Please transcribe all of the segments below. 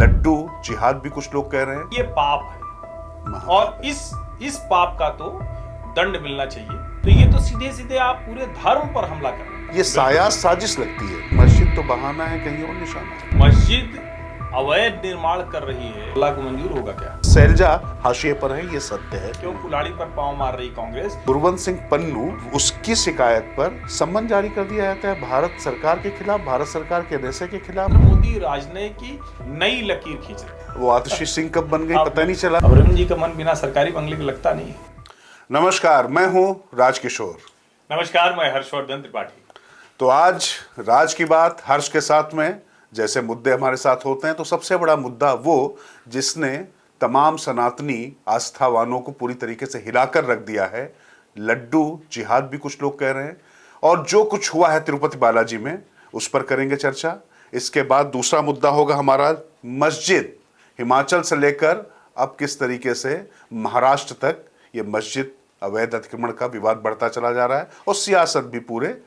लड्डू जिहाद भी कुछ लोग कह रहे हैं। ये पाप है और इस पाप का तो दंड मिलना चाहिए। तो ये तो सीधे सीधे आप पूरे धर्म पर हमला कर रहे हैं। ये साया साजिश लगती है। मस्जिद तो बहाना है, कहीं और निशाना है। मस्जिद अवैध निर्माण कर रही है, अल्लाह को मंजूर होगा क्या? सैलजा हाशिए पर है, ये सत्य है। क्यों कुल्हाड़ी पर पांव मार रही कांग्रेस? गुरवंत सिंह पन्नू, उसकी शिकायत पर सम्मन जारी कर दिया जाता है भारत सरकार के खिलाफ, भारत सरकार के एनएसए के खिलाफ। मोदी राजनयिक की नई लकीर खींच रहे हैं। वो आतिशी सिंह कब बन गई पता नहीं चला। अरुण जी का मन बिना सरकारी बंगले के लगता नहीं है। नमस्कार, मैं हूँ राजकिशोर। नमस्कार, मैं हर्षवर्धन त्रिपाठी। तो आज राज की बात हर्ष के साथ में, जैसे मुद्दे हमारे साथ होते हैं, तो सबसे बड़ा मुद्दा वो जिसने तमाम सनातनी आस्थावानों को पूरी तरीके से हिलाकर रख दिया है, लड्डू जिहाद भी कुछ लोग कह रहे हैं, और जो कुछ हुआ है तिरुपति बालाजी में, उस पर करेंगे चर्चा। इसके बाद दूसरा मुद्दा होगा हमारा मस्जिद, हिमाचल से लेकर अब किस तरीके से महाराष्ट्र तक ये मस्जिद अवैध अतिक्रमण का विवाद बढ़ता चला जा रहा है, और सियासत भी पूरे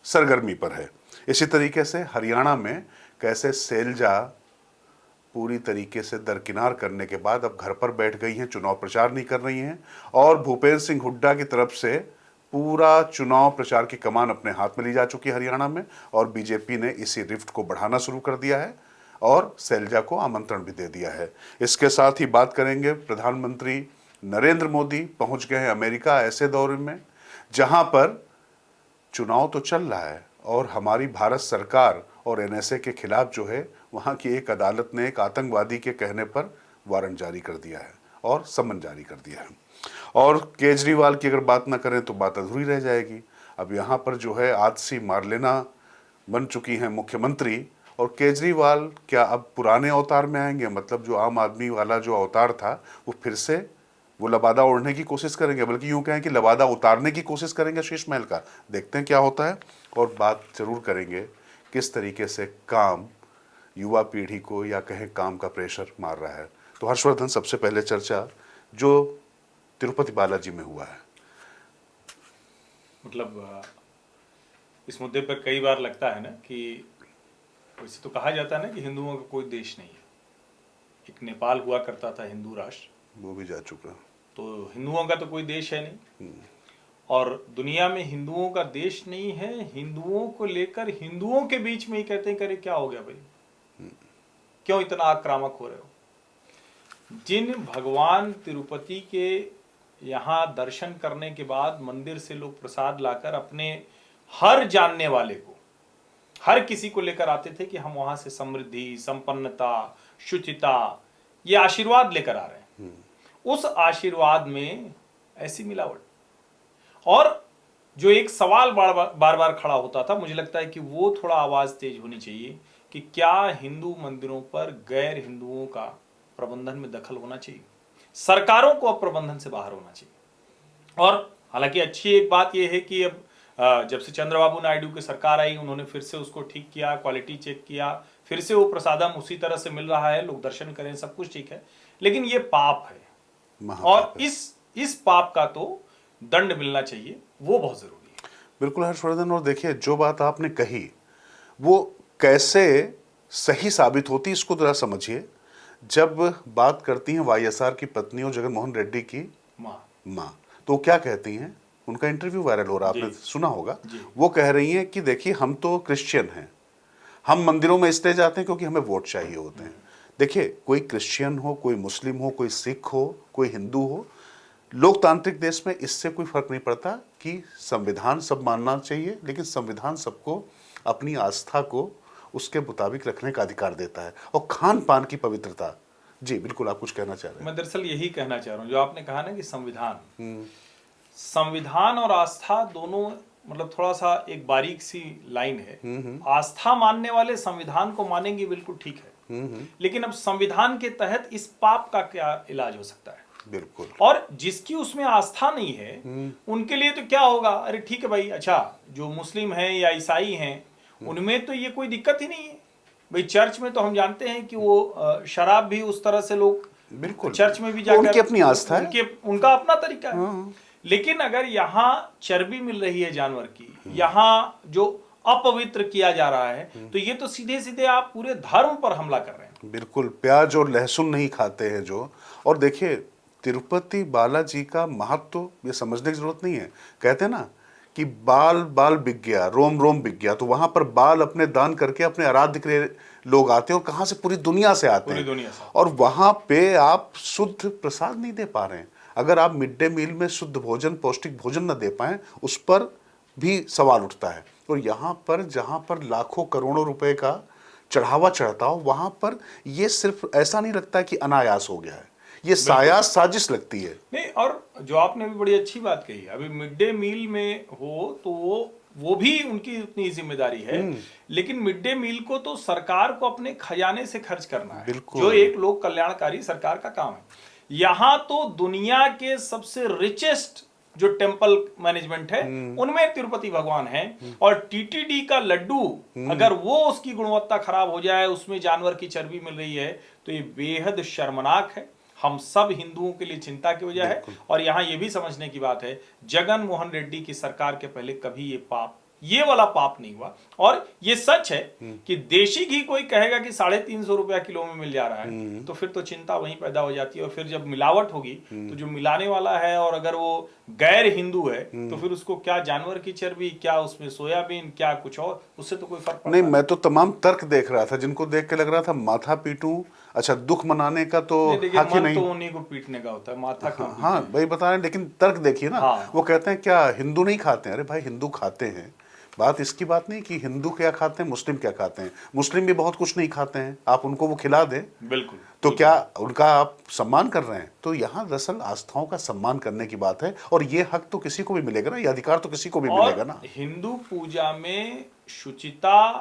सरगर्मी पर है। इसी तरीके से हरियाणा में कैसे सैलजा पूरी तरीके से दरकिनार करने के बाद अब घर पर बैठ गई हैं, चुनाव प्रचार नहीं कर रही हैं, और भूपेंद्र सिंह हुड्डा की तरफ से पूरा चुनाव प्रचार की कमान अपने हाथ में ली जा चुकी है हरियाणा में, और बीजेपी ने इसी रिफ्ट को बढ़ाना शुरू कर दिया है और सैलजा को आमंत्रण भी दे दिया है। इसके साथ ही बात करेंगे, प्रधानमंत्री नरेंद्र मोदी पहुंच गए हैं अमेरिका ऐसे दौरे में जहां पर चुनाव तो चल रहा है और हमारी भारत सरकार और एनएसए के खिलाफ जो है, वहाँ की एक अदालत ने एक आतंकवादी के कहने पर वारंट जारी कर दिया है और सम्मन जारी कर दिया है। और केजरीवाल की अगर बात ना करें तो बात अधूरी रह जाएगी। अब यहाँ पर जो है आदसी मार्लेना बन चुकी हैं मुख्यमंत्री, और केजरीवाल क्या अब पुराने अवतार में आएंगे? मतलब जो आम आदमी वाला जो अवतार था वो फिर से वो लबादा ओढ़ने की कोशिश करेंगे, बल्कि यूं कहें कि लबादा उतारने की कोशिश करेंगे शीश महल का। देखते हैं क्या होता है। और बात जरूर करेंगे किस तरीके से काम युवा पीढ़ी को, या कहें काम का प्रेशर मार रहा है। तो हर्षवर्धन, सबसे पहले चर्चा जो तिरुपति बालाजी में हुआ है। मतलब इस मुद्दे पर कई बार लगता है ना कि वैसे तो कहा जाता है ना कि हिंदुओं का कोई देश नहीं है। एक नेपाल हुआ करता था हिंदू राष्ट्र, वो भी जा चुका। तो हिंदुओं का तो कोई देश है नहीं, और दुनिया में हिंदुओं का देश नहीं है। हिंदुओं को लेकर हिंदुओं के बीच में ही कहते हैं, करे क्या हो गया भाई, क्यों इतना आक्रामक हो रहे हो? जिन भगवान तिरुपति के यहाँ दर्शन करने के बाद मंदिर से लोग प्रसाद लाकर अपने हर जानने वाले को, हर किसी को लेकर आते थे कि हम वहां से समृद्धि, संपन्नता, शुचिता, ये आशीर्वाद लेकर आ रहे हैं, उस आशीर्वाद में ऐसी मिलावट। और जो एक सवाल बार बार खड़ा होता था, मुझे लगता है कि वो थोड़ा आवाज तेज होनी चाहिए कि क्या हिंदू मंदिरों पर गैर हिंदुओं का प्रबंधन में दखल होना चाहिए? सरकारों को अब प्रबंधन से बाहर होना चाहिए। और हालांकि अच्छी एक बात यह है कि अब जब से चंद्रबाबू नायडू की सरकार आई, उन्होंने फिर से उसको ठीक किया, क्वालिटी चेक किया, फिर से वो प्रसादम उसी तरह से मिल रहा है, लोग दर्शन करें, सब कुछ ठीक है। लेकिन ये पाप है, और इस पाप का तो दंड मिलना चाहिए, वो बहुत जरूरी है। बिल्कुल हर्षवर्धन, और देखिए जो बात आपने कही वो कैसे सही साबित होती, इसको जरा समझिए। जब बात करती हैं वाईएसआर की पत्नी और जगनमोहन रेड्डी की माँ, तो क्या कहती हैं? उनका इंटरव्यू वायरल हो रहा, आपने सुना होगा। वो कह रही हैं कि देखिए हम तो क्रिश्चियन हैं, हम मंदिरों में इसलिए जाते हैं क्योंकि हमें वोट चाहिए होते हैं। देखिए, कोई क्रिश्चियन हो, कोई मुस्लिम हो, कोई सिख हो, कोई हिंदू हो, लोकतांत्रिक देश में इससे कोई फर्क नहीं पड़ता कि संविधान सब मानना चाहिए, लेकिन संविधान सबको अपनी आस्था को उसके मुताबिक रखने का अधिकार देता है। और खान पान की पवित्रता, जी बिल्कुल, आप कुछ कहना चाह रहे हैं? मैं दरअसल यही कहना चाह रहा हूँ, जो आपने कहा ना कि संविधान और आस्था दोनों, मतलब थोड़ा सा एक बारीक सी लाइन है। आस्था मानने वाले संविधान को मानेंगे, बिल्कुल ठीक है, लेकिन अब संविधान के तहत इस पाप का क्या इलाज हो सकता है? बिल्कुल। और जिसकी उसमें आस्था नहीं है उनके लिए तो क्या होगा, अरे ठीक है भाई, अच्छा जो मुस्लिम हैं या ईसाई हैं उनमें तो ये कोई दिक्कत ही नहीं है भाई। चर्च में तो हम जानते हैं कि वो शराब भी उस तरह से लोग बिल्कुल चर्च में भी जाकर, उनकी अपनी आस्था है, उनका अपना तरीका है। लेकिन अगर यहाँ चर्बी मिल रही है जानवर की, यहाँ जो अपवित्र किया जा रहा है, तो ये तो सीधे सीधे आप पूरे धर्म पर हमला कर रहे हैं। बिल्कुल, प्याज और लहसुन नहीं खाते हैं जो। और देखिए, तिरुपति बालाजी का महत्व ये समझने की जरूरत नहीं है। कहते हैं ना कि बाल बाल बिक गया, रोम रोम बिक गया, तो वहां पर बाल अपने दान करके अपने आराध्य के लिए लोग आते हैं, और कहां से, पूरी दुनिया से आते पूरी हैं। दुनिया से। और वहां पे आप शुद्ध प्रसाद नहीं दे पा रहे हैं। अगर आप मिड डे मील में शुद्ध भोजन, पौष्टिक भोजन न दे पाए, उस पर भी सवाल उठता है। और यहाँ पर जहाँ पर लाखों करोड़ों रुपए का चढ़ावा चढ़ता हो, वहां पर ये सिर्फ ऐसा नहीं लगता कि अनायास हो गया है, ये सायास साजिश लगती है। नहीं, और जो आपने भी बड़ी अच्छी बात कही, अभी मिड डे मील में हो तो वो भी उनकी उतनी जिम्मेदारी है, लेकिन मिड डे मील को तो सरकार को अपने खजाने से खर्च करना है, बिल्कुल। जो एक लोक कल्याणकारी सरकार का काम है। यहाँ तो दुनिया के सबसे रिचेस्ट जो टेम्पल मैनेजमेंट है उनमें तिरुपति भगवान है, और टीटीडी का लड्डू अगर वो उसकी गुणवत्ता खराब हो जाए, उसमें जानवर की चर्बी मिल रही है, तो ये बेहद शर्मनाक है। हम सब हिंदुओं के लिए चिंता की वजह है। और यहाँ ये भी समझने की बात है, जगन मोहन रेड्डी की सरकार के पहले कभी ये वाला पाप नहीं हुआ। और ये सच है कि देशी घी कोई कहेगा कि 350 रुपया किलो में मिल जा रहा है, तो फिर तो चिंता वहीं पैदा हो जाती है। और फिर जब मिलावट होगी तो जो मिलाने वाला है, और अगर वो गैर हिंदू है, तो फिर उसको क्या जानवर की चर्बी, क्या उसमें सोयाबीन, क्या कुछ और, उससे तो कोई फर्क नहीं, पड़ता मैं तो तमाम तर्क देख रहा था, जिनको देख के लग रहा था माथा पीटूं। अच्छा, दुख मनाने का तो देखिए, हक ही मन नहीं। तो उन्हीं को पीटने का होता है, माथा क्यों पीटते हाँ, हैं? भाई बता रहे हैं, लेकिन तर्क देखिए ना। हाँ। वो कहते हैं क्या हिंदू नहीं खाते हैं? अरे भाई, हिंदू खाते हैं। बात इसकी बात नहीं कि हिंदू क्या खाते हैं, मुस्लिम क्या खाते हैं। मुस्लिम भी बहुत कुछ नहीं खाते हैं, आप उनको वो खिला दें बिल्कुल। तो क्या उनका आप सम्मान कर रहे हैं? तो यहाँ दरअसल आस्थाओं का सम्मान करने की बात है, और ये हक तो किसी को भी मिलेगा ना, ये अधिकार तो किसी को भी मिलेगा ना। हिंदू पूजा में शुचिता,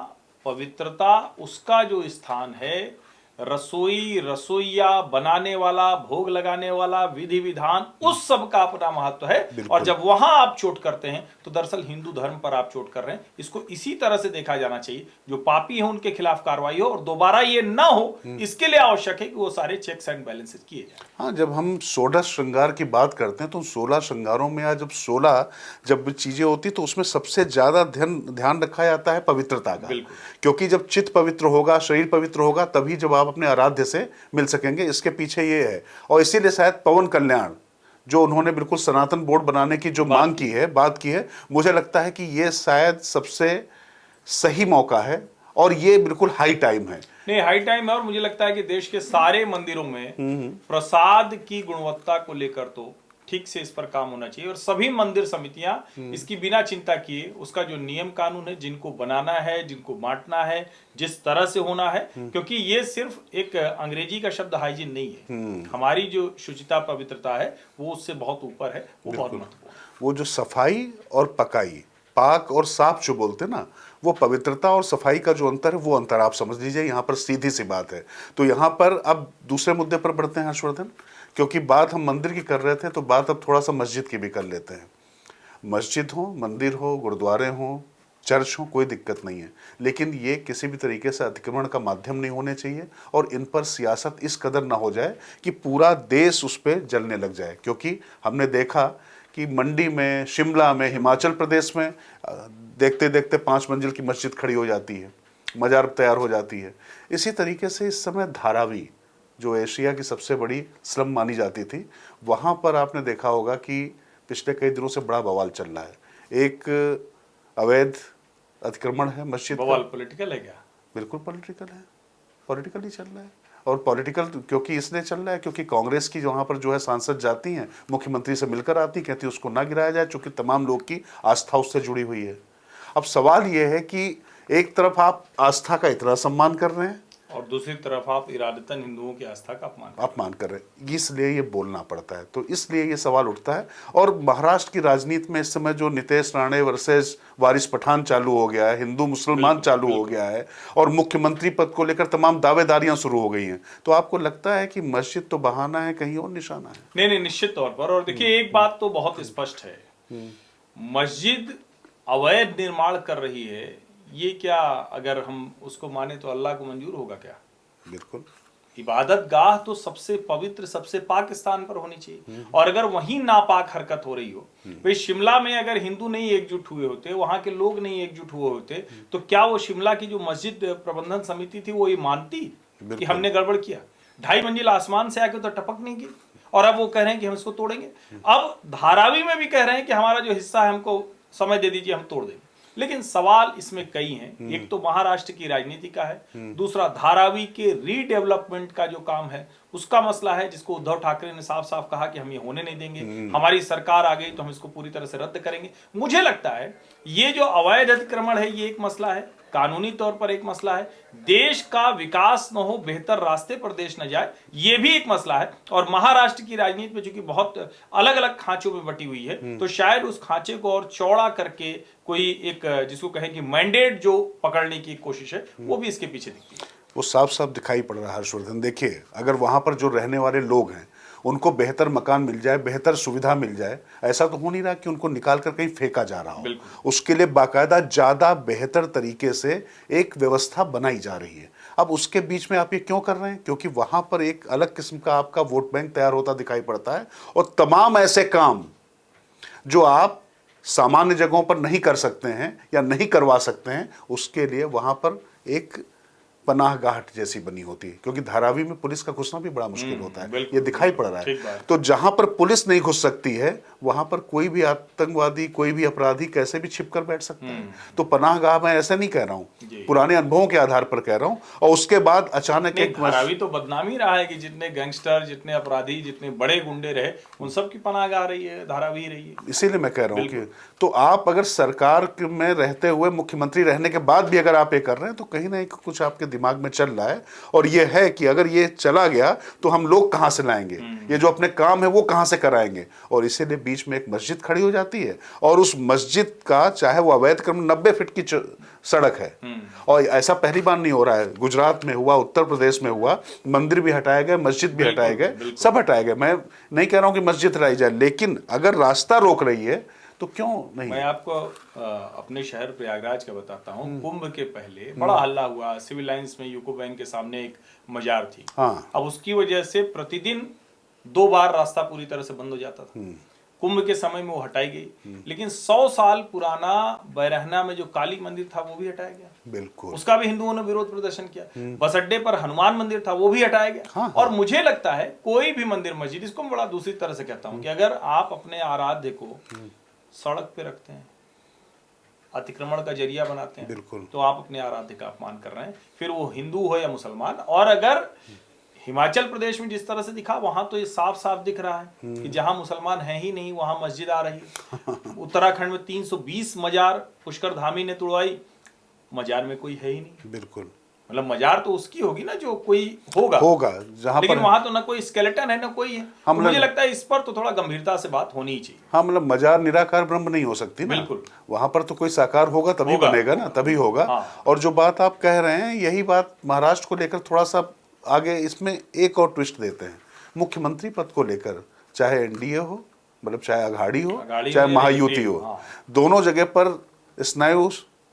पवित्रता, उसका जो स्थान है, रसोई, रसोईया, बनाने वाला, भोग लगाने वाला, विधि विधान, उस सब का अपना महत्व है। और जब वहां आप चोट करते हैं तो दरअसल हिंदू धर्म पर आप चोट कर रहे हैं। इसको इसी तरह से देखा जाना चाहिए, जो पापी है उनके खिलाफ कार्रवाई हो, और दोबारा ये ना हो, इसके लिए आवश्यक है कि वो सारे चेक्स एंड बैलेंसेस किए जाए। हाँ, जब हम 16 श्रृंगार की बात करते हैं, तो 16 श्रृंगारों में या जब 16 जब चीजें होती, तो उसमें सबसे ज्यादा ध्यान रखा जाता है पवित्रता का। क्योंकि जब चित्त पवित्र होगा, शरीर पवित्र होगा, तभी जब आप अपने आराध्य से मिल सकेंगे। इसके पीछे ये है। और इसीलिए शायद पवन कल्याण, जो उन्होंने बिल्कुल सनातन बोर्ड बनाने की जो मांग की है, बात की है, मुझे लगता है कि ये शायद सबसे सही मौका है, और ये बिल्कुल हाई टाइम है। नहीं, हाई टाइम है। और मुझे लगता है कि देश के सारे मंदिरों में प्रसाद की गुणवत्ता को लेकर तो ठीक से इस पर काम होना चाहिए, और सभी मंदिर समितियां इसकी बिना चिंता किए उसका जो नियम कानून है, जिनको बनाना है, जिनको बांटना है, जिस तरह से होना है, क्योंकि ये सिर्फ एक अंग्रेजी का शब्द हाइजीन नहीं है। हमारी जो शुचिता, पवित्रता है, वो उससे बहुत ऊपर है, वो बहुत महत्वपूर्ण। वो जो सफाई और पकाई, पाक और साफ जो बोलते हैं ना, वो पवित्रता और सफाई का जो अंतर है, वो अंतर आप समझ लीजिए। यहाँ पर सीधी सी बात है। तो यहाँ पर अब दूसरे मुद्दे पर बढ़ते हैं हर्षवर्धन, क्योंकि बात हम मंदिर की कर रहे थे, तो बात अब थोड़ा सा मस्जिद की भी कर लेते हैं। मस्जिद हो, मंदिर हो, गुरुद्वारे हो, चर्च हो, कोई दिक्कत नहीं है, लेकिन ये किसी भी तरीके से अतिक्रमण का माध्यम नहीं होने चाहिए, और इन पर सियासत इस कदर ना हो जाए कि पूरा देश उस पर जलने लग जाए। क्योंकि हमने देखा कि मंडी में, शिमला में, हिमाचल प्रदेश में देखते देखते 5 मंजिल की मस्जिद खड़ी हो जाती है, मजार तैयार हो जाती है। इसी तरीके से इस समय धारावी, जो एशिया की सबसे बड़ी स्लम मानी जाती थी, वहाँ पर आपने देखा होगा कि पिछले कई दिनों से बड़ा बवाल चल रहा है। एक अवैध अतिक्रमण है मस्जिद का। बवाल पॉलिटिकल है क्या? बिल्कुल पॉलिटिकल है, पॉलिटिकल ही चल रहा है। और पॉलिटिकल क्योंकि इसलिए चल रहा है क्योंकि कांग्रेस की वहाँ पर जो है सांसद जाती हैं, मुख्यमंत्री से मिलकर आती, कहती उसको ना गिराया जाए, चूंकि तमाम लोग की आस्था उससे जुड़ी हुई है। अब सवाल ये है कि एक तरफ आप आस्था का इतना सम्मान कर रहे हैं, और दूसरी तरफ आप इरादतन हिंदुओं की आस्था का अपमान कर रहे हैं, इसलिए ये बोलना पड़ता है। तो इसलिए ये सवाल उठता है। और महाराष्ट्र की राजनीति में इस समय जो नितेश राणे वर्सेस वारिस पठान चालू हो गया है, हिंदू मुसलमान चालू हो गया है, और मुख्यमंत्री पद को लेकर तमाम दावेदारियां शुरू हो गई हैं, तो आपको लगता है कि मस्जिद तो बहाना है, कहीं और निशाना है? नहीं नहीं, निश्चित तौर पर। और देखिए, एक बात तो बहुत स्पष्ट है, मस्जिद अवैध निर्माण कर रही है, ये क्या अगर हम उसको माने तो अल्लाह को मंजूर होगा क्या? बिल्कुल। इबादत गाह तो सबसे पवित्र, सबसे पाक स्थान पर होनी चाहिए। और अगर वहीं नापाक हरकत हो रही हो, भाई शिमला में अगर हिंदू नहीं एकजुट हुए होते, वहां के लोग नहीं एकजुट हुए होते, तो क्या वो शिमला की जो मस्जिद प्रबंधन समिति थी वो ये मानती? कि हमने गड़बड़ किया। 2.5 मंजिल आसमान से आके तो टपक नहीं की, और अब वो कह रहे हैं कि हम इसको तोड़ेंगे। अब धारावी में भी कह रहे हैं कि हमारा जो हिस्सा है हमको समय दे दीजिए, हम तोड़ देंगे। लेकिन सवाल इसमें कई हैं। एक तो महाराष्ट्र की राजनीति का है, दूसरा धारावी के रीडेवलपमेंट का जो काम है उसका मसला है, जिसको उद्धव ठाकरे ने साफ साफ कहा कि हम ये होने नहीं देंगे, हमारी सरकार आ गई तो हम इसको पूरी तरह से रद्द करेंगे। मुझे लगता है ये जो अवैध अतिक्रमण है ये एक मसला है, कानूनी तौर पर एक मसला है, देश का विकास न हो, बेहतर रास्ते पर देश न जाए, ये भी एक मसला है। और महाराष्ट्र की राजनीति में चूंकि बहुत अलग अलग खांचों में बटी हुई है, तो शायद उस खांचे को और चौड़ा करके कोई एक, जिसको कहें कि मैंडेट जो पकड़ने की कोशिश है, वो भी इसके पीछे दिखती है। वो साफ साफ दिखाई पड़ रहा है हर्षवर्धन। देखिए, अगर वहां पर जो रहने वाले लोग हैं उनको बेहतर मकान मिल जाए, बेहतर सुविधा मिल जाए, ऐसा तो हो नहीं रहा कि उनको निकाल कर कहीं फेंका जा रहा हो। उसके लिए बाकायदा ज्यादा बेहतर तरीके से एक व्यवस्था बनाई जा रही है। अब उसके बीच में आप ये क्यों कर रहे हैं? क्योंकि वहां पर एक अलग किस्म का आपका वोट बैंक तैयार होता दिखाई पड़ता है, और तमाम ऐसे काम जो आप सामान्य जगहों पर नहीं कर सकते हैं या नहीं करवा सकते हैं, उसके लिए वहां पर एक पनाहगाह जैसी बनी होती है। क्योंकि धारावी में पुलिस का घुसना भी बड़ा मुश्किल होता है, ये दिखाई पड़ रहा है। तो जहां पर पुलिस नहीं घुस सकती है वहां पर कोई भी आतंकवादी, कोई भी अपराधी कैसे भी छिप कर बैठ सकता है। तो पनाहगाह मैं ऐसा नहीं कह रहा हूं, पुराने अनुभवों के आधार पर कह रहा हूं। और उसके बाद अचानक एक धारावी तो बदनामी रहा है कि जितने गैंगस्टर, जितने अपराधी, जितने बड़े गुंडे रहे, उन सब की पनाहगाह रही है, धारावी रही है। इसीलिए मैं कह रहा हूं कि तो आप अगर सरकार में रहते हुए, मुख्यमंत्री रहने के बाद भी अगर आप ये कर रहे हैं, तो कहीं ना कहीं कुछ आपके दिमाग में चल रहा है। और ये है कि अगर ये चला गया तो हम लोग कहां से लाएंगे, ये जो अपने काम है वो कहां से कराएंगे। और इसीलिए बीच में एक मस्जिद खड़ी हो जाती है, और उस मस्जिद का, चाहे वो अवैध क्रम 90 फीट की सड़क है, और ऐसा पहली बार नहीं हो रहा है। गुजरात में हुआ, उत्तर प्रदेश में हुआ, मंदिर भी हटाए गए, मस्जिद भी हटाए गए, सब हटाए गए। मैं नहीं कह रहा हूं कि मस्जिद हटाई जाए, लेकिन अगर रास्ता रोक रही है तो क्यों नहीं। मैं आपको अपने शहर प्रयागराज का बताता हूँ। कुंभ के पहले बड़ा हल्ला हुआ, सिविल लाइंस में यूको बैंक के सामने एक मजार थी। हाँ। अब उसकी वजह से प्रतिदिन 2 बार रास्ता पूरी तरह से बंद हो जाता था। कुंभ के समय में वो हटाई गई, लेकिन 100 साल पुराना बैरहना में जो काली मंदिर था वो भी हटाया गया। बिल्कुल, उसका भी हिंदुओं ने विरोध प्रदर्शन किया। बस अड्डे पर हनुमान मंदिर था, वो भी हटाया गया। हाँ। और मुझे लगता है कोई भी मंदिर, मस्जिद, इसको मैं बड़ा दूसरी तरह से कहता हूँ कि अगर आप अपने आराध्य को सड़क पे रखते हैं, अतिक्रमण का जरिया बनाते हैं, बिल्कुल, तो आप अपने आराध्य का अपमान कर रहे हैं, फिर वो हिंदू हो या मुसलमान। और अगर हिमाचल प्रदेश में जिस तरह से दिखा, वहां तो ये साफ साफ दिख रहा है कि जहां मुसलमान है ही नहीं वहां मस्जिद आ रही है। उत्तराखंड में 320 मजार पुष्कर धामी ने तुड़वाई, मजार में कोई है ही नहीं। बिल्कुल, मतलब मजार तो उसकी होगी ना जो कोई होगा जहां लेकिन पर, वहां तो ना कोई स्केलेटन है ना कोई है। तो मुझे लगता है इस पर तो थोड़ा गंभीरता से बात होनी ही चाहिए। हाँ, मतलब मजार निराकार ब्रह्म नहीं हो सकती ना। बिल्कुल, वहां पर तो कोई साकार होगा तभी बनेगा ना, तभी होगा। हाँ। और जो बात आप कह रहे हैं, यही बात महाराष्ट्र को लेकर थोड़ा सा आगे इसमें एक और ट्विस्ट देते हैं। मुख्यमंत्री पद को लेकर, चाहे एनडीए हो, मतलब चाहे अघाड़ी हो, चाहे महायुति हो, हाँ। दोनों जगह पर स्नायु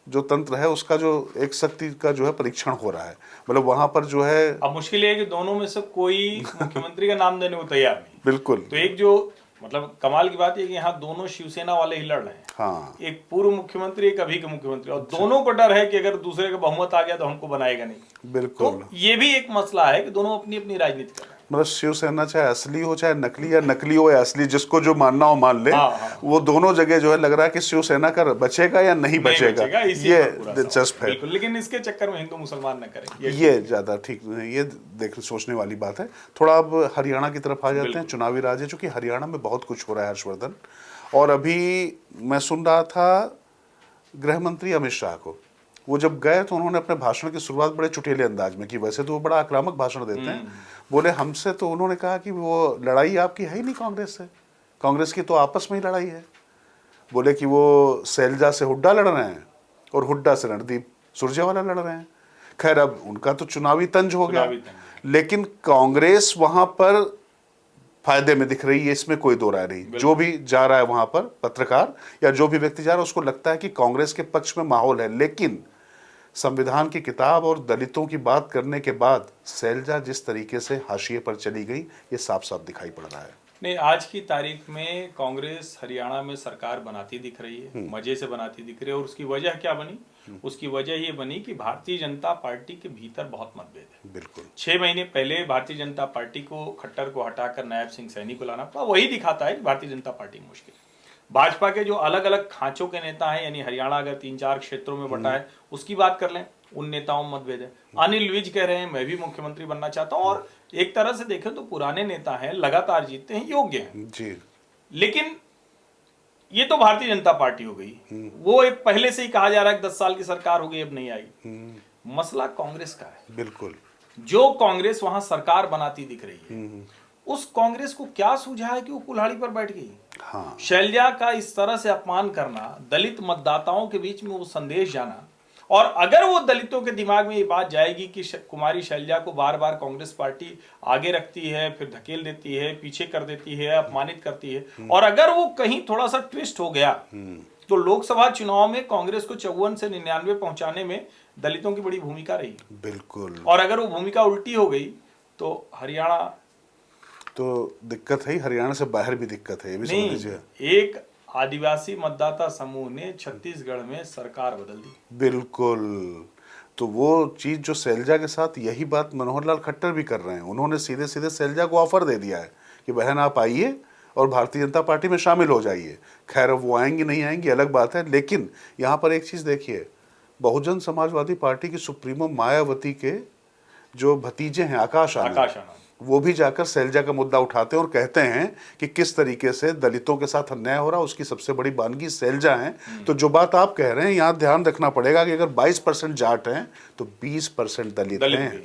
जो तंत्र है उसका जो एक शक्ति का जो है परीक्षण हो रहा है। मतलब वहां पर जो है, अब मुश्किल है कि दोनों में से कोई मुख्यमंत्री का नाम देने को तैयार नहीं। बिल्कुल, तो एक जो मतलब कमाल की बात है कि यहाँ दोनों शिवसेना वाले ही लड़ रहे हैं। हाँ, एक पूर्व मुख्यमंत्री, एक अभी के मुख्यमंत्री, और दोनों को डर है कि अगर दूसरे का बहुमत आ गया तो हमको बनाएगा नहीं। बिल्कुल, तो ये भी एक मसला है कि दोनों अपनी अपनी राजनीति कर रहे हैं। मतलब शिवसेना चाहे असली हो चाहे नकली, या नकली हो या असली, जिसको जो मानना हो मान ले। हाँ। वो दोनों जगह जो है लग रहा है कि शिवसेना का बचेगा या नहीं बचेगा, ये दिलचस्प है। लेकिन इसके चक्कर में हिंदू मुसलमान न करें, ये ज्यादा ठीक नहीं, ये देख सोचने वाली बात है। थोड़ा अब हरियाणा की तरफ आ जाते हैं। चुनावी राज है, चूंकि हरियाणा में बहुत कुछ हो रहा है हर्षवर्धन। और अभी मैं सुन रहा था गृह मंत्री अमित शाह को, वो जब गए तो उन्होंने अपने भाषण की शुरुआत बड़े चुटेले अंदाज में की। वैसे तो वो बड़ा आक्रामक भाषण देते हैं। बोले हमसे, तो उन्होंने कहा कि वो लड़ाई आपकी है ही नहीं कांग्रेस से, कांग्रेस की तो आपस में ही लड़ाई है। बोले कि वो सैलजा से हुड्डा लड़ रहे हैं और हुड्डा से रणदीप सुरजेवाला लड़ रहे हैं। खैर, अब उनका तो चुनावी तंज हो गया, लेकिन कांग्रेस वहां पर फायदे में दिख रही है, इसमें कोई दो राय नहीं। जो भी जा रहा है वहां पर, पत्रकार या जो भी व्यक्ति जा रहा है, उसको लगता है कि कांग्रेस के पक्ष में माहौल है। लेकिन संविधान की किताब और दलितों की बात करने के बाद सैलजा जिस तरीके से हाशिए पर चली गई, ये साफ साफ दिखाई पड़ रहा है। नहीं, आज की तारीख में कांग्रेस हरियाणा में सरकार बनाती दिख रही है, मजे से बनाती दिख रही है। और उसकी वजह क्या बनी? उसकी वजह ये बनी कि भारतीय जनता पार्टी के भीतर बहुत मतभेद है। बिल्कुल 6 महीने पहले भारतीय जनता पार्टी को, खट्टर को हटाकर नायब सिंह सैनी को लाना पड़ा। वही दिखाता है कि भारतीय जनता पार्टी मुश्किल है। भाजपा के जो अलग अलग खांचों के नेता हैं, यानी हरियाणा अगर 3-4 क्षेत्रों में बटा है, उसकी बात कर लें, उन नेताओं में मतभेद है। अनिल विज कह रहे हैं मैं भी मुख्यमंत्री बनना चाहता हूं, और एक तरह से देखें तो पुराने नेता हैं, लगातार जीतते हैं, योग्य हैं जी। लेकिन ये तो भारतीय जनता पार्टी हो गई। वो एक पहले से ही कहा जा रहा है कि 10 साल की सरकार हो गई, अब नहीं आएगी। मसला कांग्रेस का है। बिल्कुल। जो कांग्रेस वहां सरकार बनाती दिख रही है, उस कांग्रेस को क्या सूझा है कि वो कुल्हाड़ी पर बैठ गई। हाँ। शैलजा का इस तरह से अपमान करना, दलित मतदाताओं के बीच में वो संदेश जाना, और अगर वो दलितों के दिमाग में ये बात जाएगी कि कुमारी शैलजा को बार बार कांग्रेस पार्टी आगे रखती है, फिर धकेल देती है, पीछे कर देती है, अपमानित करती है, और अगर वो कहीं थोड़ा सा ट्विस्ट हो गया तो लोकसभा चुनाव में कांग्रेस को 54 से 99 पहुंचाने में दलितों की बड़ी भूमिका रही। बिल्कुल। और अगर वो भूमिका उल्टी हो गई तो हरियाणा तो दिक्कत है ही, हरियाणा से बाहर भी दिक्कत है, ये भी समझ लीजिए। एक आदिवासी मतदाता समूह ने छत्तीसगढ़ में सरकार बदल दी। बिल्कुल। तो वो चीज जो शैलजा के साथ, यही बात मनोहर लाल खट्टर भी कर रहे हैं। उन्होंने सीधे सीधे शैलजा को ऑफर दे दिया है कि बहन आप आइए और भारतीय जनता पार्टी में शामिल हो जाइए। खैर वो आएंगी नहीं आएंगी अलग बात है, लेकिन यहाँ पर एक चीज देखिए, बहुजन समाजवादी पार्टी की सुप्रीमो मायावती के जो भतीजे हैं आकाश आनंद, वो भी जाकर शैलजा का मुद्दा उठाते हैं और कहते हैं कि किस तरीके से दलितों के साथ अन्याय हो रहा है, उसकी सबसे बड़ी बानगी शैलजा है। तो जो बात आप कह रहे हैं, यहाँ ध्यान रखना पड़ेगा कि अगर 22% जाट हैं तो 20% दलित हैं।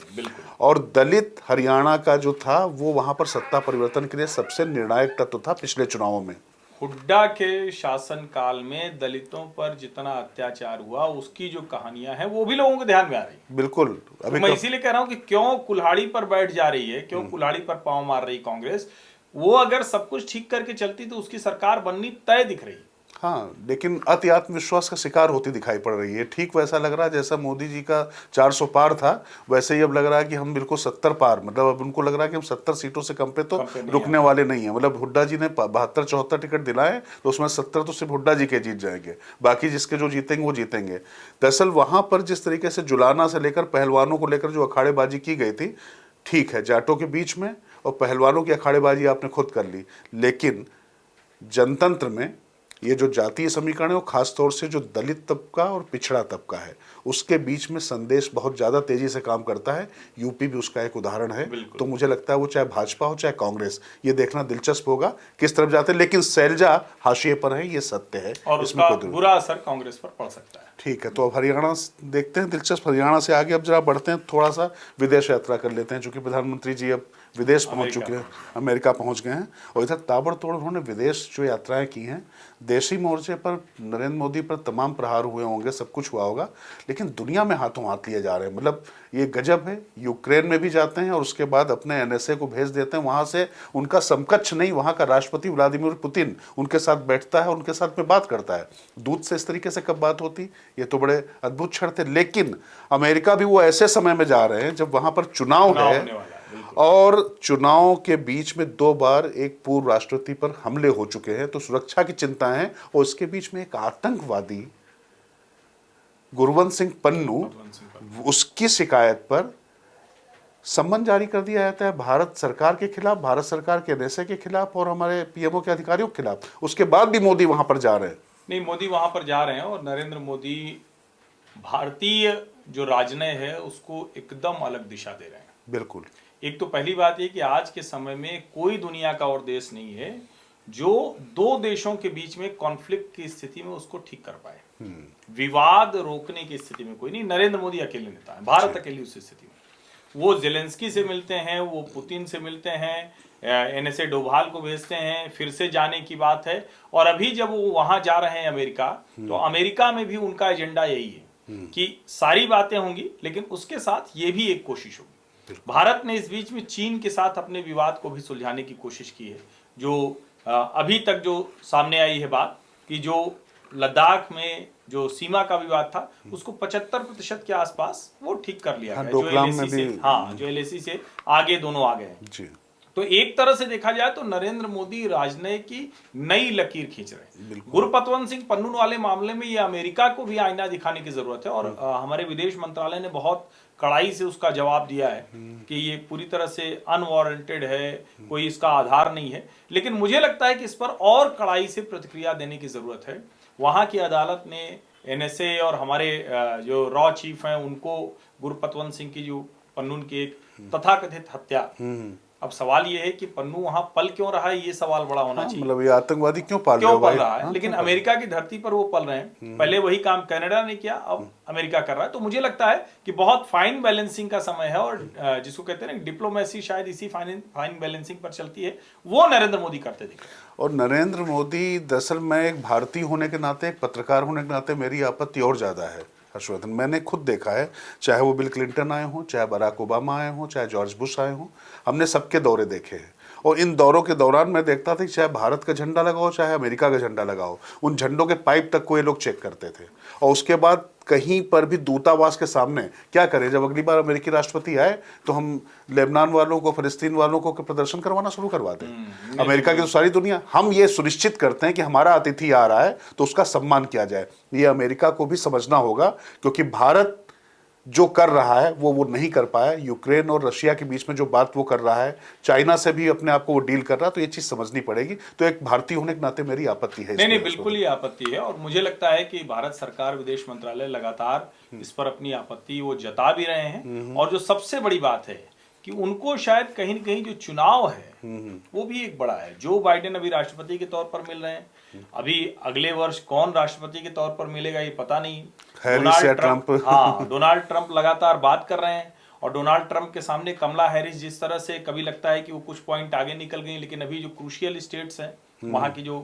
और दलित हरियाणा का जो था वो वहां पर सत्ता परिवर्तन के लिए सबसे निर्णायक तत्व था पिछले चुनावों में। हुड्डा के शासन काल में दलितों पर जितना अत्याचार हुआ, उसकी जो कहानियां हैं वो भी लोगों के ध्यान में आ रही। बिल्कुल। अभी मैं इसीलिए कह रहा हूं कि क्यों कुल्हाड़ी पर बैठ जा रही है, क्यों कुल्हाड़ी पर पांव मार रही कांग्रेस। वो अगर सब कुछ ठीक करके चलती तो उसकी सरकार बननी तय दिख रही। हाँ, लेकिन अति आत्मविश्वास का शिकार होती दिखाई पड़ रही है। ठीक वैसा लग रहा है जैसा मोदी जी का 400 पार था, वैसे ही अब लग रहा है कि हम बिल्कुल 70 पार, मतलब अब उनको लग रहा है कि हम 70 सीटों से कम पे तो रुकने वाले नहीं है। मतलब हुड्डा जी ने 72-74 टिकट दिलाए, तो उसमें 70 तो सिर्फ हुड्डा जी के जीत जाएंगे, बाकी जिसके जो जीतेंगे वो जीतेंगे। दरअसल वहां पर जिस तरीके से जुलाना से लेकर पहलवानों को लेकर जो अखाड़ेबाजी की गई थी, ठीक है जाटों के बीच में और पहलवानों की अखाड़ेबाजी आपने खुद कर ली, लेकिन जनतंत्र में ये जो जातीय समीकरण है वो खास तौर से जो दलित तबका और पिछड़ा तबका है उसके बीच में संदेश बहुत ज़्यादा तेजी से काम करता है। यूपी भी उसका एक उदाहरण है। तो मुझे लगता है वो चाहे भाजपा हो चाहे कांग्रेस, ये देखना दिलचस्प होगा किस तरफ जाते हैं। लेकिन शैलजा हाशिए पर है, ये सत्य है, और उसका बुरा असर कांग्रेस पर पड़ सकता है। ठीक है, तो अब हरियाणा देखते हैं, दिलचस्प। हरियाणा से आगे अब जरा बढ़ते हैं, थोड़ा सा विदेश यात्रा कर लेते हैं, चूंकि प्रधानमंत्री जी अब विदेश पहुंच चुके हैं, अमेरिका पहुंच गए हैं। और इधर ताबड़तोड़ उन्होंने विदेश जो यात्राएं की हैं, देशी मोर्चे पर नरेंद्र मोदी पर तमाम प्रहार हुए होंगे, सब कुछ हुआ होगा, लेकिन दुनिया में हाथों हाथ लिए जा रहे हैं। मतलब ये गजब है। यूक्रेन में भी जाते हैं और उसके बाद अपने एनएसए को भेज देते हैं, वहां से उनका समकक्ष नहीं, वहां का राष्ट्रपति व्लादिमीर पुतिन उनके साथ बैठता है, उनके साथ में बात करता है। दूध से इस तरीके से कब बात होती, ये तो बड़े अद्भुत क्षण थे। लेकिन अमेरिका भी वो ऐसे समय में जा रहे हैं जब वहां पर चुनाव है, और चुनाव के बीच में 2 बार एक पूर्व राष्ट्रपति पर हमले हो चुके हैं, तो सुरक्षा की चिंता है। और उसके बीच में एक आतंकवादी गुरवंत सिंह पन्नू, उसकी शिकायत पर सम्मन जारी कर दिया जाता है भारत सरकार के खिलाफ, भारत सरकार के एनएसए के खिलाफ और हमारे पीएमओ के अधिकारियों के खिलाफ। उसके बाद भी मोदी वहां पर जा रहे हैं। नहीं, मोदी वहां पर जा रहे हैं और नरेंद्र मोदी भारतीय जो राजनय है उसको एकदम अलग दिशा दे रहे हैं। बिल्कुल। एक तो पहली बात ये कि आज के समय में कोई दुनिया का और देश नहीं है जो 2 देशों के बीच में कॉन्फ्लिक्ट की स्थिति में उसको ठीक कर पाए। विवाद रोकने की स्थिति में कोई नहीं। नरेंद्र मोदी अकेले नेता है, भारत अकेली उस स्थिति में। वो जेलेंस्की से मिलते हैं, वो पुतिन से मिलते हैं, एनएसए डोभाल को भेजते हैं, फिर से जाने की बात है। और अभी जब वो वहां जा रहे हैं अमेरिका, तो अमेरिका में भी उनका एजेंडा यही है कि सारी बातें होंगी, लेकिन उसके साथ ये भी एक कोशिश होगी। भारत ने इस बीच में चीन के साथ अपने विवाद को भी सुलझाने की कोशिश की है। जो अभी तक जो सामने आई है बात कि जो लद्दाख में जो सीमा का विवाद था उसको 75% के आसपास वो ठीक कर लिया गया। जो एलएसी से आगे दोनों आ गए हैं। तो एक तरह से देखा जाए तो नरेंद्र मोदी राजनयिक की नई लकीर खींच रहे हैं। गुरपतवंत सिंह पन्नून वाले मामले में ये अमेरिका को भी आईना दिखाने की जरूरत है, और हमारे विदेश मंत्रालय ने बहुत कड़ाई से उसका जवाब दिया है कि ये पूरी तरह से अनवारंटेड है, कोई इसका आधार नहीं है। लेकिन मुझे लगता है कि इस पर और कड़ाई से प्रतिक्रिया देने की जरूरत है। वहां की अदालत ने एनएसए और हमारे जो रॉ चीफ हैं उनको गुरपतवंत सिंह की जो पन्नून की एक तथाकथित हत्या, अब सवाल ये है कि पन्नू वहां पल क्यों रहा है, ये सवाल बड़ा होना चाहिए। मतलब ये आतंकवादी क्यों पल रहा है, लेकिन अमेरिका की धरती पर वो पल रहे हैं। पहले वही काम कनाडा ने किया, अब अमेरिका कर रहा है। तो मुझे लगता है कि बहुत फाइन बैलेंसिंग का समय है, और जिसको कहते हैं ना डिप्लोमेसी शायद इसी फाइन बैलेंसिंग पर चलती है, वो नरेंद्र मोदी करते दिखे। और नरेंद्र मोदी, दरअसल मैं एक भारतीय होने के नाते, एक पत्रकार होने के नाते मेरी आपत्ति और ज्यादा है हर्षवर्धन। मैंने खुद देखा है, चाहे वो बिल क्लिंटन आए हों, चाहे बराक ओबामा आए हों, चाहे जॉर्ज बुश आए हों, हमने सबके दौरे देखे हैं। और इन दौरों के दौरान मैं देखता था कि चाहे भारत का झंडा लगाओ, चाहे अमेरिका का झंडा लगाओ, उन झंडों के पाइप तक को ये लोग चेक करते थे। और उसके बाद कहीं पर भी दूतावास के सामने क्या करें, जब अगली बार अमेरिकी राष्ट्रपति आए तो हम लेबनान वालों को, फिलिस्तीन वालों को प्रदर्शन करवाना शुरू करवा दें। अमेरिका की तो सारी दुनिया, हम ये सुनिश्चित करते हैं कि हमारा अतिथि आ रहा है तो उसका सम्मान किया जाए। ये अमेरिका को भी समझना होगा, क्योंकि भारत जो कर रहा है वो नहीं कर पाया। यूक्रेन और रशिया के बीच में जो बात वो कर रहा है, चाइना से भी अपने आप को वो डील कर रहा है, तो ये चीज समझनी पड़ेगी। तो एक भारतीय होने के नाते मेरी आपत्ति है। नहीं, बिल्कुल ही आपत्ति है, और मुझे लगता है कि भारत सरकार, विदेश मंत्रालय लगातार इस पर अपनी आपत्ति वो जता भी रहे हैं। और जो सबसे बड़ी बात है कि उनको शायद कहीं न कहीं जो चुनाव है वो भी एक बड़ा है। जो बाइडेन अभी राष्ट्रपति के तौर पर मिल रहे हैं, अभी अगले वर्ष कौन राष्ट्रपति के तौर पर मिलेगा ये पता नहीं। डोनाल्ड ट्रंप, हाँ, डोनाल्ड ट्रंप लगातार बात कर रहे हैं, और डोनाल्ड ट्रंप के सामने कमला हैरिस जिस तरह से कभी लगता है कि वो कुछ पॉइंट आगे निकल गई, लेकिन अभी जो क्रूशियल स्टेट्स हैं वहां की जो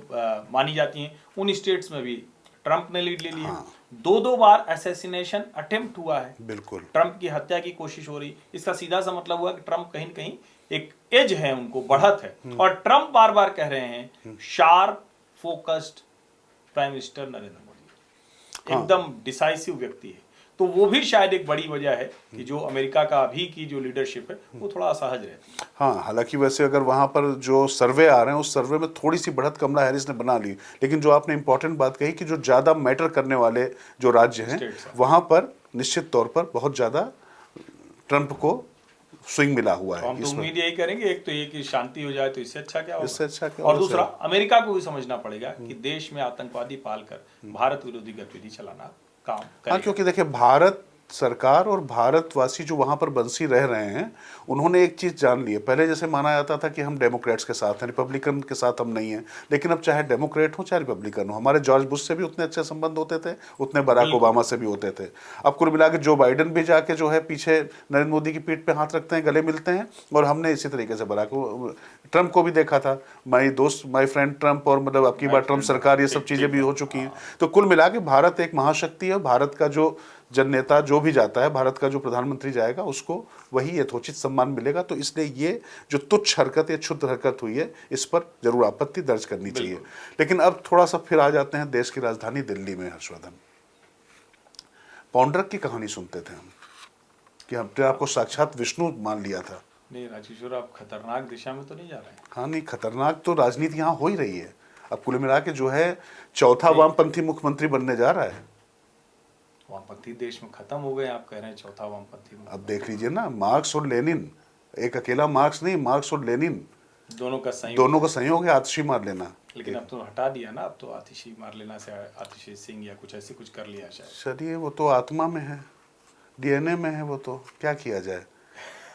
मानी जाती हैं, उन स्टेट्स में भी ट्रंप ने लीड ले ली है। दो बार असैसिनेशन अटेम्प्ट हुआ है, बिल्कुल ट्रंप की हत्या की कोशिश हो रही। इसका सीधा सा मतलब हुआ कि ट्रंप कहीं न कहीं एक एज है, उनको बढ़त है। और ट्रंप बार बार कह रहे हैं sharp focused prime minister Narendra Modi, एकदम डिसाइसिव व्यक्ति है। तो वो भी शायद एक बड़ी वजह है कि जो अमेरिका का अभी की जो लीडरशिप है वो थोड़ा असहज रहती है। हाँ, हालांकि वैसे अगर वहां पर जो सर्वे आ रहे हैं उस सर्वे में थोड़ी सी बढ़त कमला हैरिस ने बना ली, लेकिन जो आपने इंपॉर्टेंट बात कही कि जो ज्यादा मैटर करने वाले जो राज्य हैं वहां पर निश्चित तौर पर बहुत ज्यादा ट्रंप को स्विंग मिला हुआ है। तो हम तो उम्मीद यही करेंगे, एक तो ये कि शांति हो जाए, तो इससे अच्छा क्या होगा, इससे अच्छा क्या। और दूसरा अमेरिका को भी समझना पड़ेगा कि देश में आतंकवादी पालकर भारत विरोधी गतिविधि चलाना काम करेगा। हाँ, क्योंकि देखिए भारत सरकार और भारतवासी जो वहां पर बंसी रह रहे हैं, उन्होंने एक चीज जान ली है। पहले जैसे माना जाता था कि हम डेमोक्रेट्स के साथ हैं, रिपब्लिकन के साथ हम नहीं हैं, लेकिन अब चाहे डेमोक्रेट हो चाहे रिपब्लिकन हो, हमारे जॉर्ज बुश से भी उतने अच्छे संबंध होते थे, उतने बराक ओबामा से भी होते थे। अब कुल मिला के जो बाइडेन भी जाके जो है पीछे नरेंद्र मोदी की पीठ पे हाथ रखते हैं, गले मिलते हैं, और हमने इसी तरीके से ट्रंप को भी देखा था, माई दोस्त माई फ्रेंड ट्रंप, और मतलब अब की बार ट्रंप सरकार, ये सब चीजें भी हो चुकी हैं। तो कुल मिला के भारत एक महाशक्ति है। भारत का जो जननेता जो भी जाता है, भारत का जो प्रधानमंत्री जाएगा, उसको वही यथोचित सम्मान मिलेगा। तो इसलिए ये जो तुच्छ हरकत या क्षुद्र हरकत हुई है, इस पर जरूर आपत्ति दर्ज करनी चाहिए। लेकिन अब थोड़ा सा फिर आ जाते हैं देश की राजधानी दिल्ली में। हर्षवर्धन, पौंड्रक की कहानी सुनते थे हम कि हमने आपको साक्षात विष्णु मान लिया था। नहीं राजेश्वर, आप खतरनाक दिशा में तो नहीं जा रहे हैं? हाँ नहीं, खतरनाक तो राजनीति यहाँ हो ही रही है। अब कुल मिला के जो है चौथा वामपंथी मुख्यमंत्री बनने जा रहा है। वामपंथी देश में खत्म हो गए, आप कह रहे हैं चौथा वामपंथी। अब देख लीजिए ना, मार्क्स और लेनिन, एक अकेला मार्क्स नहीं, मार्क्स और लेनिन दोनों का संयोग है, आतिशी मार लेना। लेकिन अब तो हटा दिया ना, अब तो आतिशी मार लेना से आतिशी सिंह या कुछ ऐसे कुछ कर लिया शायद। चलिए, वो तो आत्मा में है, डीएनए में है, वो तो क्या किया जाए।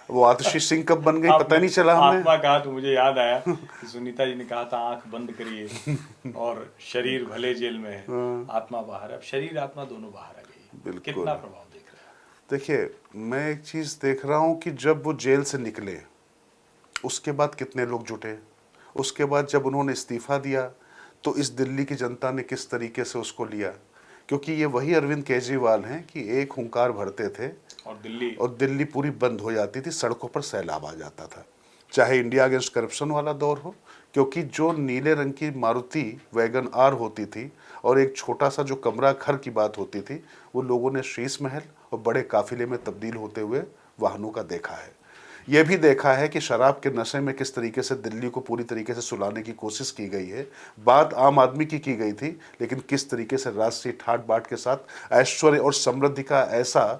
वो आतिशी सिंह कब बन गई पता नहीं चला हमें। आत्मा कहा तो मुझे याद आया कि सुनीता जी ने कहा था आंख बंद करिए और शरीर भले जेल में है, आत्मा बाहर। अब शरीर आत्मा दोनों बाहर आ गई। कितना प्रभाव देख रहे हैं? देखिए, मैं एक चीज देख रहा हूँ कि जब वो जेल से निकले उसके बाद कितने लोग जुटे, उसके बाद जब उन्होंने इस्तीफा दिया तो इस दिल्ली की जनता ने किस तरीके से उसको लिया। क्योंकि ये वही अरविंद केजरीवाल हैं कि एक हुंकार भरते थे और दिल्ली पूरी बंद हो जाती थी, सड़कों पर सैलाब आ जाता था। चाहे इंडिया अगेंस्ट करप्शन वाला दौर हो, क्योंकि जो नीले रंग की मारुति वैगन आर होती थी और एक छोटा सा जो कमरा घर की बात होती थी, वो लोगों ने शीश महल और बड़े काफिले में तब्दील होते हुए वाहनों का देखा है। ये भी देखा है कि शराब के नशे में किस तरीके से दिल्ली को पूरी तरीके से सुलाने की कोशिश की गई है। बात आम आदमी की गई थी, लेकिन किस तरीके से राष्ट्रीय ठाट बाट के साथ ऐश्वर्य और समृद्धि का ऐसा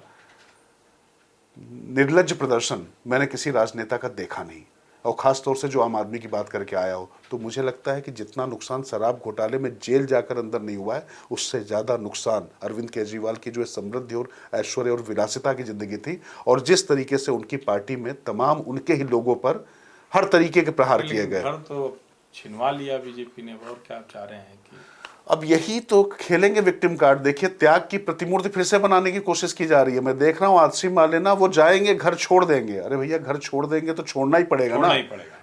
निर्लज्ज प्रदर्शन मैंने किसी राजनेता का देखा नहीं, और खास तौर से जो आम आदमी की बात करके आया हो। तो मुझे लगता है कि जितना नुकसान शराब घोटाले में जेल जाकर अंदर नहीं हुआ है, उससे ज़्यादा नुकसान अरविंद केजरीवाल की जो समृद्धि और ऐश्वर्य और विलासिता की ज़िंदगी थी, और जिस तरीके से उनकी पार्टी में तमाम उनके ही लोगों पर हर तरीके के प्रहार किए गए। घर तो छिनवा लिया बीजेपी ने, और क्या चाह रहे हैं कि अब यही तो खेलेंगे विक्टिम कार्ड। देखिए, त्याग की प्रतिमूर्ति फिर से बनाने की कोशिश की जा रही है। मैं देख रहा हूँ आतिशी मालेना, वो जाएंगे घर छोड़ देंगे। अरे भैया, घर छोड़ देंगे तो छोड़ना ही पड़ेगा ना।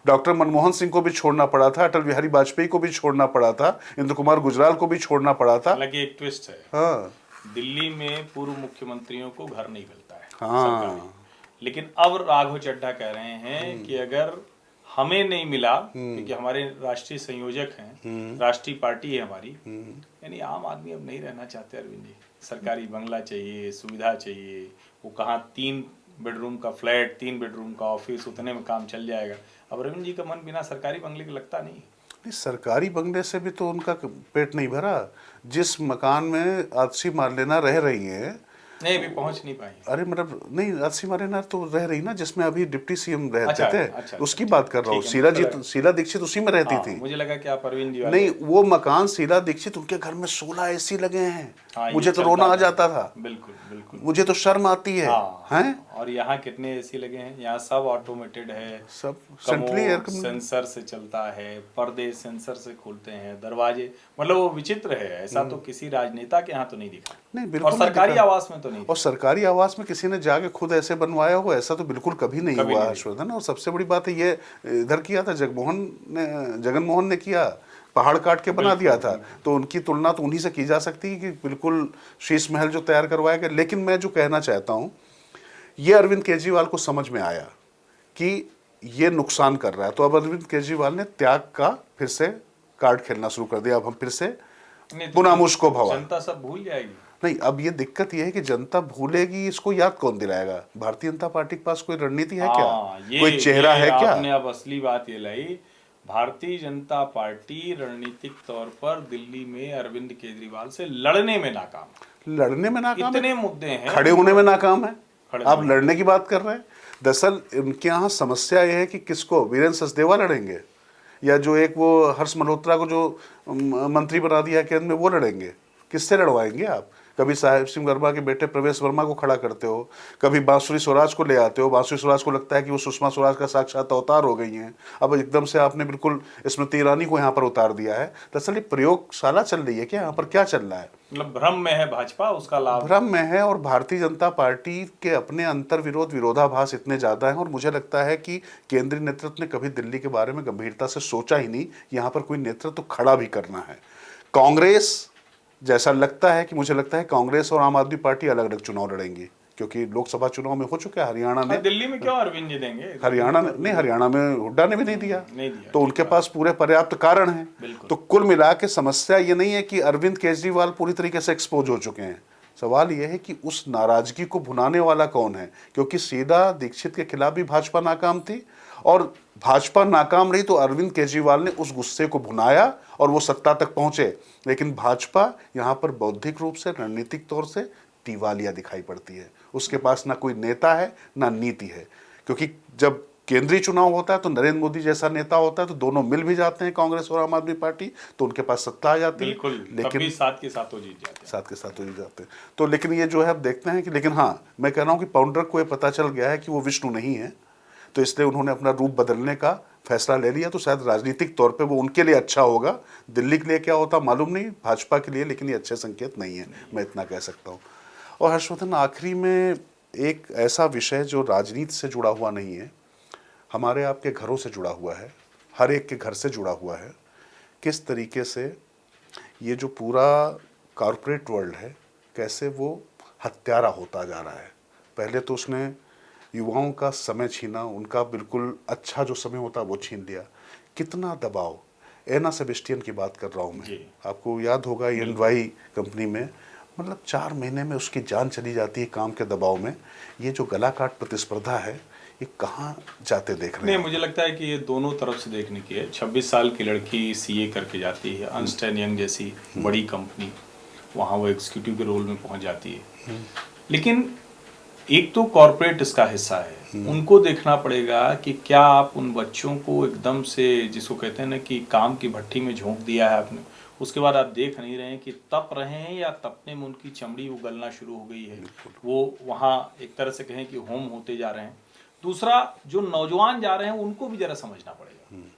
डॉक्टर मनमोहन सिंह को भी छोड़ना पड़ा था, अटल बिहारी वाजपेयी को भी छोड़ना पड़ा था, इंदु कुमार गुजराल को भी छोड़ना पड़ा था। हालांकि एक ट्विस्ट है, हाँ, दिल्ली में पूर्व मुख्यमंत्रियों को घर नहीं मिलता है। हाँ, लेकिन अब राघव चड्ढा कह रहे हैं कि अगर हमें नहीं मिला, क्योंकि हमारे राष्ट्रीय संयोजक हैं, राष्ट्रीय पार्टी है हमारी, यानी आम आदमी अब नहीं रहना चाहते अरविंद जी। सरकारी बंगला चाहिए, सुविधा चाहिए, वो कहाँ 3 बेडरूम का फ्लैट, 3 बेडरूम का ऑफिस, उतने में काम चल जाएगा। अब अरविंद जी का मन बिना सरकारी बंगले के लगता नहीं। सरकारी बंगले से भी तो उनका पेट नहीं भरा। जिस मकान में आतिशी मालेना रह रही है, नहीं, अभी पहुंच नहीं पाई। अरे मतलब नहीं, आतिशी मालेना तो रह रही ना, जिसमें अभी डिप्टी सीएम रहते अच्छा, थे। अच्छा, उसकी बात कर रहा हूँ। शीला दीक्षित उसी में रहती थी। मुझे लगा कि आप अरविंद जी नहीं, वो मकान शीला दीक्षित, उनके घर में 16 एसी लगे हैं। मुझे तो रोना आ जाता था। बिल्कुल बिल्कुल, मुझे तो शर्म आती है। हैं? और यहाँ कितने एसी लगे हैं? यहाँ सब ऑटोमेटेड है, सब सेंट्रली एयर सेंसर से चलता है, पर्दे सेंसर से खुलते हैं, दरवाजे, मतलब वो विचित्र है। ऐसा तो किसी राजनेता के यहाँ तो नहीं दिखा। नहीं, बिल्कुल। और सरकारी आवास में तो नहीं। और सरकारी आवास में किसी ने जाके खुद ऐसे बनवाया हो, ऐसा तो बिल्कुल कभी नहीं हुआ हर्षवर्धन। और सबसे बड़ी बात है, ये इधर किया था जगनमोहन ने किया, पहाड़ काट के बना दिया था। तो उनकी तुलना तो उन्हीं से की जा सकती है कि बिल्कुल शीश महल जो तैयार करवाया गया। लेकिन मैं जो कहना चाहता हूँ, ये अरविंद केजरीवाल को समझ में आया कि ये नुकसान कर रहा है। तो अब अरविंद केजरीवाल ने त्याग का फिर से कार्ड खेलना शुरू कर दिया। अब हम फिर से पुनः मुझको भवा, जनता सब भूल जाएगी। नहीं, अब ये दिक्कत ये है कि जनता भूलेगी, इसको याद कौन दिलाएगा? भारतीय जनता पार्टी के पास कोई रणनीति है क्या? कोई चेहरा है क्या? आपने अब असली बात ये लाई। भारतीय जनता पार्टी रणनीतिक तौर पर दिल्ली में अरविंद केजरीवाल से लड़ने में नाकाम, इतने मुद्दे हैं, खड़े होने में नाकाम है। आप लड़ने की बात कर रहे हैं। दरअसल उनके यहाँ समस्या यह है कि किसको, वीरेंद्र सचदेवा लड़ेंगे, या जो एक वो हर्ष मल्होत्रा को जो मंत्री बना दिया केंद्र में, वो लड़ेंगे? किससे लड़वाएंगे आप? कभी साहिब सिंह वर्मा के बेटे प्रवेश वर्मा को खड़ा करते हो, कभी बांसुरी स्वराज को ले आते हो। बांसुरी स्वराज को लगता है कि वो सुषमा स्वराज का साक्षात अवतार हो गई हैं। अब एकदम से आपने बिल्कुल स्मृति ईरानी को यहाँ पर उतार दिया है। दरअसल प्रयोगशाला चल रही है क्या? यहाँ पर क्या चल रहा है? मतलब भ्रम में है भाजपा, उसका लाभ भ्रम में है। और भारतीय जनता पार्टी के अपने अंतर विरोध, विरोधाभास इतने ज्यादा हैं। और मुझे लगता है कि केंद्रीय नेतृत्व ने कभी दिल्ली के बारे में गंभीरता से सोचा ही नहीं, यहाँ पर कोई नेतृत्व खड़ा भी करना है। कांग्रेस, जैसा लगता है कि मुझे लगता है कांग्रेस और आम आदमी पार्टी अलग अलग चुनाव लड़ेंगी, क्योंकि लोकसभा चुनाव में हो चुका है। हरियाणा में, दिल्ली में क्यों अरविंद जी देंगे? हरियाणा में नहीं, हरियाणा में हुड्डा ने भी नहीं दिया। तो उनके पास पूरे पर्याप्त कारण हैं। तो कुल मिला के समस्या ये नहीं है कि अरविंद केजरीवाल पूरी तरीके से एक्सपोज हो चुके हैं। सवाल यह है कि उस नाराजगी को भुनाने वाला कौन है? क्योंकि शीला दीक्षित के खिलाफ भी भाजपा नाकाम थी, और भाजपा नाकाम रही तो अरविंद केजरीवाल ने उस गुस्से को भुनाया और वो सत्ता तक पहुंचे। लेकिन भाजपा यहाँ पर बौद्धिक रूप से, रणनीतिक तौर से दिवालिया दिखाई पड़ती है। उसके पास ना कोई नेता है, ना नीति है। क्योंकि जब केंद्रीय चुनाव होता है तो नरेंद्र मोदी जैसा नेता होता है, तो दोनों मिल भी जाते हैं, कांग्रेस और आम आदमी पार्टी, तो उनके पास सत्ता आ जाती है। लेकिन साथ के साथ जीत जाते हैं। तो लेकिन ये जो है अब देखते हैं कि, लेकिन हाँ, मैं कह रहा हूँ कि पाउंडर को ये पता चल गया है कि वो विष्णु नहीं है, तो इसलिए उन्होंने अपना रूप बदलने का फैसला ले लिया। तो शायद राजनीतिक तौर पे वो उनके लिए अच्छा होगा। दिल्ली के लिए क्या होता मालूम नहीं, भाजपा के लिए लेकिन ये अच्छे संकेत नहीं है, मैं इतना कह सकता हूँ। और हर्षवर्धन, आखिरी में एक ऐसा विषय जो राजनीति से जुड़ा हुआ नहीं है, हमारे आपके घरों से जुड़ा हुआ है, हर एक के घर से जुड़ा हुआ है। किस तरीके से ये जो पूरा कॉरपोरेट वर्ल्ड है, कैसे वो हत्यारा होता जा रहा है। पहले तो उसने युवाओं का समय छीना, उनका बिल्कुल अच्छा जो समय होता वो छीन लिया। कितना दबाव। एना सेबेस्टियन की बात कर रहा हूँ मैं, आपको याद होगा, EY कंपनी में मतलब 4 महीने में उसकी जान चली जाती है काम के दबाव में। ये जो गला काट प्रतिस्पर्धा है, ये कहाँ जाते देख रहे नहीं, हैं? मुझे लगता है कि ये दोनों तरफ से देखने की है। 26 साल की लड़की सीए करके जाती है, अर्न्स्ट एंड यंग जैसी बड़ी कंपनी, वहाँ वो एग्जीक्यूटिव के रोल में पहुँच जाती है। लेकिन एक तो कॉरपोरेट इसका हिस्सा है, उनको देखना पड़ेगा कि क्या आप उन बच्चों को एकदम से, जिसको कहते हैं ना कि काम की भट्टी में झोंक दिया है आपने, उसके बाद आप देख नहीं रहे हैं कि तप रहे हैं या तपने में उनकी चमड़ी उगलना शुरू हो गई है, वो वहाँ एक तरह से कहें कि होम होते जा रहे हैं। दूसरा, जो नौजवान जा रहे हैं उनको भी जरा समझना पड़ेगा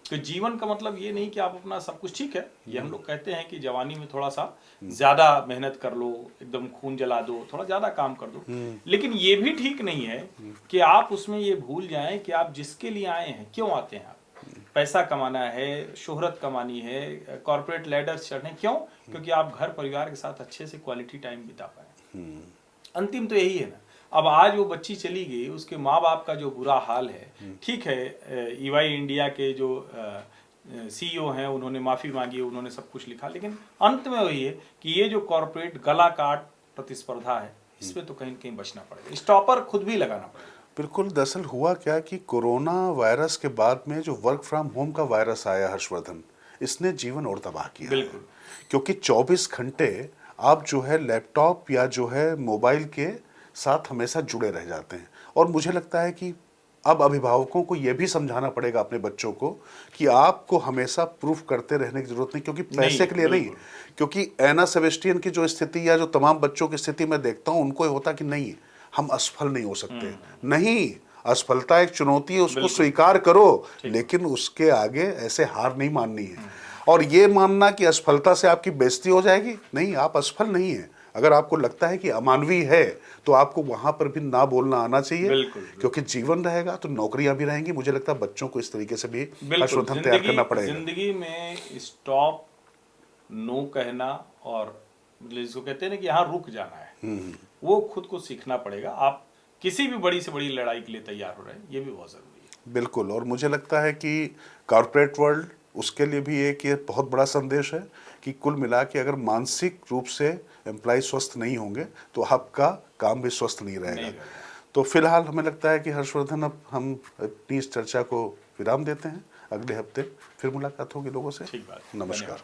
कि जीवन का मतलब ये नहीं कि आप अपना सब कुछ, ठीक है ये हम लोग कहते हैं कि जवानी में थोड़ा सा ज्यादा मेहनत कर लो, एकदम खून जला दो, थोड़ा ज्यादा काम कर दो, लेकिन ये भी ठीक नहीं है कि आप उसमें ये भूल जाएं कि आप जिसके लिए आए हैं, क्यों आते हैं आप, पैसा कमाना है, शोहरत कमानी है, कॉर्पोरेट लैडर्स चढ़ने, क्यों? क्योंकि आप घर परिवार के साथ अच्छे से क्वालिटी टाइम बिता पाए। अंतिम तो यही है ना। अब आज वो बच्ची चली गई, उसके माँ बाप का जो बुरा हाल है, ठीक है ईवाई इंडिया के जो सीईओ हैं उन्होंने माफ़ी मांगी, उन्होंने सब कुछ लिखा, लेकिन अंत में वही है कि ये जो कॉर्पोरेट गला काट प्रतिस्पर्धा है, इस पे तो कहीं न कहीं बचना पड़ेगा, स्टॉपर खुद भी लगाना पड़ेगा। बिल्कुल। दरअसल हुआ क्या कि कोरोना वायरस के बाद में जो वर्क फ्रॉम होम का वायरस आया हर्षवर्धन, इसने जीवन और तबाह किया है। बिल्कुल। क्योंकि 24 घंटे आप जो है लैपटॉप या जो है मोबाइल के साथ हमेशा जुड़े रह जाते हैं। और मुझे लगता है कि अब अभिभावकों को यह भी समझाना पड़ेगा अपने बच्चों को कि आपको हमेशा प्रूफ करते रहने की जरूरत नहीं, क्योंकि पैसे के लिए नहीं, क्योंकि एना सेबेस्टियन की जो स्थिति या जो तमाम बच्चों की स्थिति मैं देखता हूं, उनको ये होता कि नहीं हम असफल नहीं हो सकते। नहीं, असफलता एक चुनौती है, उसको स्वीकार करो, लेकिन उसके आगे ऐसे हार नहीं माननी है। और ये मानना कि असफलता से आपकी बेइज्जती हो जाएगी, नहीं, आप असफल नहीं है। अगर आपको लगता है कि अमानवीय है तो आपको वहां पर भी ना बोलना आना चाहिए। बिल्कुल। क्योंकि जीवन रहेगा तो नौकरियां भी रहेंगी। मुझे लगता है बच्चों को इस तरीके से भी हर्षवर्धन तैयार करना पड़ेगा। जिंदगी में स्टॉप, नो कहना, और जिसको कहते हैं ना कि यहाँ रुक जाना है, वो खुद को सीखना पड़ेगा। आप किसी भी बड़ी से बड़ी लड़ाई के लिए तैयार हो रहे हैं, ये भी बहुत जरूरी है। बिल्कुल। और मुझे लगता है कि कॉर्पोरेट वर्ल्ड, उसके लिए भी एक ये बहुत बड़ा संदेश है कि कुल मिला के अगर मानसिक रूप से एम्प्लॉय स्वस्थ नहीं होंगे तो आपका काम भी स्वस्थ नहीं रहेगा। तो फिलहाल हमें लगता है कि हर्षवर्धन, अब हम अपनी इस चर्चा को विराम देते हैं। अगले हफ्ते फिर मुलाकात होगी लोगों से। ठीक बात। नमस्कार।